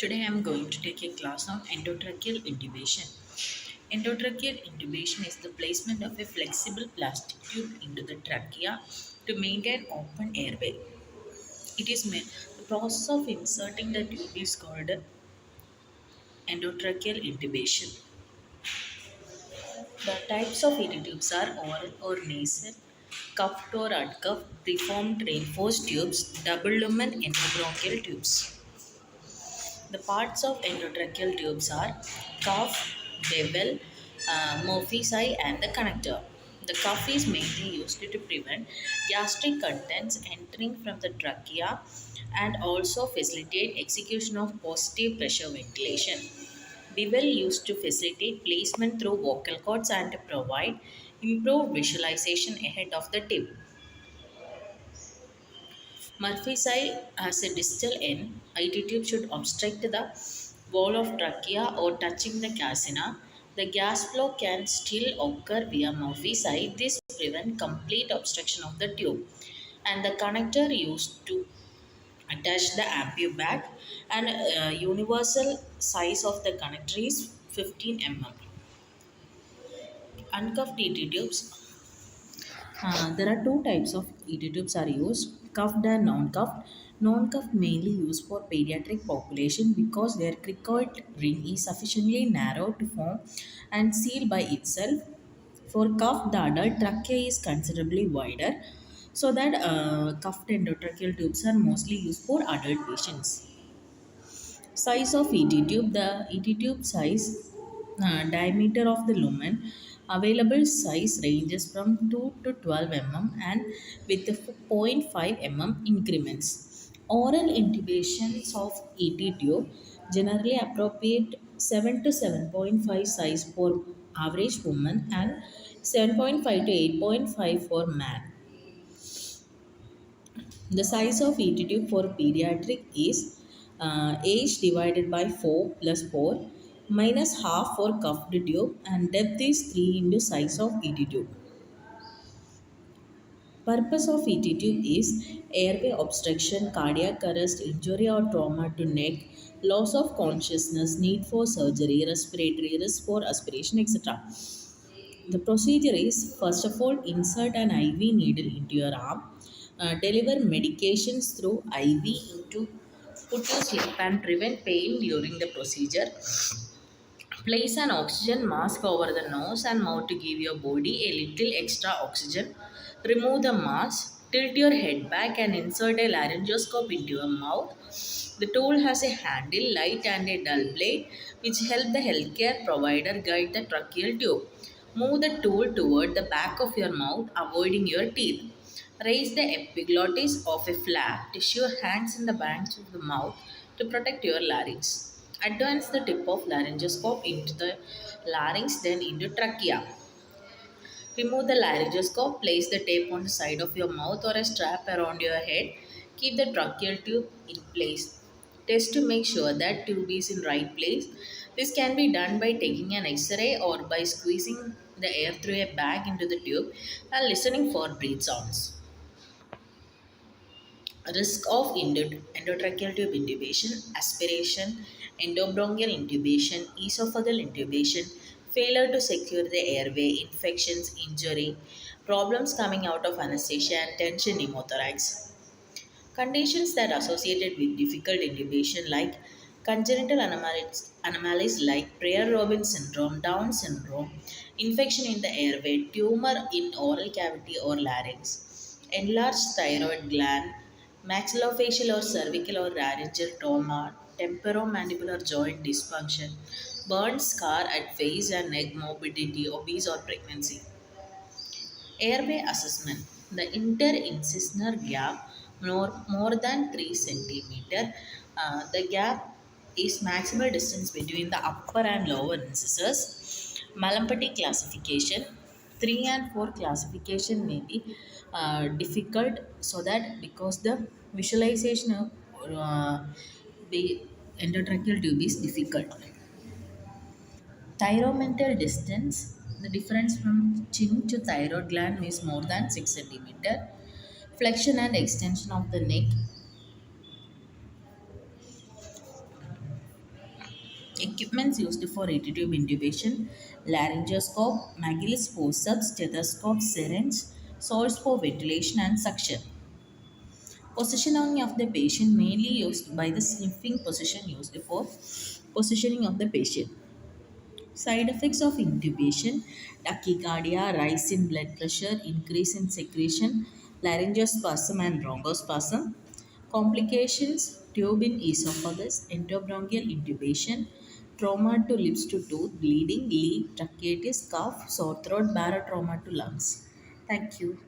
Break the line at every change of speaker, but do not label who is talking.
Today I am going to take a class on endotracheal intubation. Endotracheal intubation is the placement of a flexible plastic tube into the trachea to maintain open airway. The process of inserting the tube is called endotracheal intubation. The types of ET tubes are oral or nasal, cuffed or uncuffed, preformed reinforced tubes, double lumen endobronchial tubes. The parts of endotracheal tubes are cuff, bevel, Murphy's eye, and the connector. The cuff is mainly used to prevent gastric contents entering from the trachea and also facilitate execution of positive pressure ventilation. Bevel used to facilitate placement through vocal cords and to provide improved visualization ahead of the tip. Murphy's eye has a distal end. IT tube should obstruct the wall of trachea or touching the casina. The gas flow can still occur via Murphy's eye. This prevents complete obstruction of the tube. And the connector used to attach the ampu bag and universal size of the connector is 15 mm. Uncuffed ET tubes. There are two types of ET tubes are used, cuffed and non-cuffed. Non-cuffed mainly used for pediatric population because their cricoid ring is sufficiently narrow to form and seal by itself. For cuffed, the adult trachea is considerably wider, so that cuffed endotracheal tubes are mostly used for adult patients. Size of ET tube. The ET tube size, diameter of the lumen, available size ranges from 2 to 12 mm and with the 0.5 mm increments. Oral intubations of ET tube generally appropriate 7 to 7.5 size for average woman and 7.5 to 8.5 for man. The size of ET tube for pediatric is age divided by 4 plus 4 minus half for cuffed tube and depth is 3 into size of ET tube. Purpose of ET tube is airway obstruction, cardiac arrest, injury or trauma to neck, loss of consciousness, need for surgery, respiratory risk for aspiration, etc. The procedure is, first of all, insert an IV needle into your arm, deliver medications through IV into put to sleep and prevent pain during the procedure. Place an oxygen mask over the nose and mouth to give your body a little extra oxygen. Remove the mask, tilt your head back and insert a laryngoscope into your mouth. The tool has a handle, light and a dull blade which help the healthcare provider guide the tracheal tube. Move the tool toward the back of your mouth, avoiding your teeth. Raise the epiglottis of a flap. Tissue hangs in the banks of the mouth to protect your larynx. Advance the tip of laryngoscope into the larynx, then into trachea. Remove the laryngoscope, place the tape on the side of your mouth or a strap around your head. Keep the tracheal tube in place. Test to make sure that tube is in right place. This can be done by taking an X-ray or by squeezing the air through a bag into the tube and listening for breath sounds. Risk of endotracheal tube intubation, aspiration, endobronchial intubation, esophageal intubation, failure to secure the airway, infections, injury, problems coming out of anesthesia, and tension pneumothorax. Conditions that are associated with difficult intubation like congenital anomalies like Prayer-Robin syndrome, Down syndrome, infection in the airway, tumor in oral cavity or larynx, enlarged thyroid gland, maxillofacial or cervical or laryngeal trauma, temporomandibular joint dysfunction, burn scar at face and neck, morbidity, obese or pregnancy. Airway assessment. The interincisional gap more than 3 centimeter. The gap is maximal distance between the upper and lower incisors. Mallampati classification. 3 and 4 classification may be difficult, so that because the visualization of the endotracheal tube is difficult. Thyromental distance, the difference from chin to thyroid gland is more than 6 centimeter. Flexion and extension of the neck. Equipments used for radiotube intubation: laryngoscope, Magillus forceps, stethoscope, syringe, source for ventilation and suction. Positioning of the patient mainly used by the sniffing position used for positioning of the patient. Side effects of intubation: tachycardia, rise in blood pressure, increase in secretion, laryngospasm and bronchospasm. Complications: tube in esophagus, endobronchial intubation, trauma to lips to tooth, bleeding, leak, tracheitis, cough, sore throat, barotrauma to lungs. Thank you.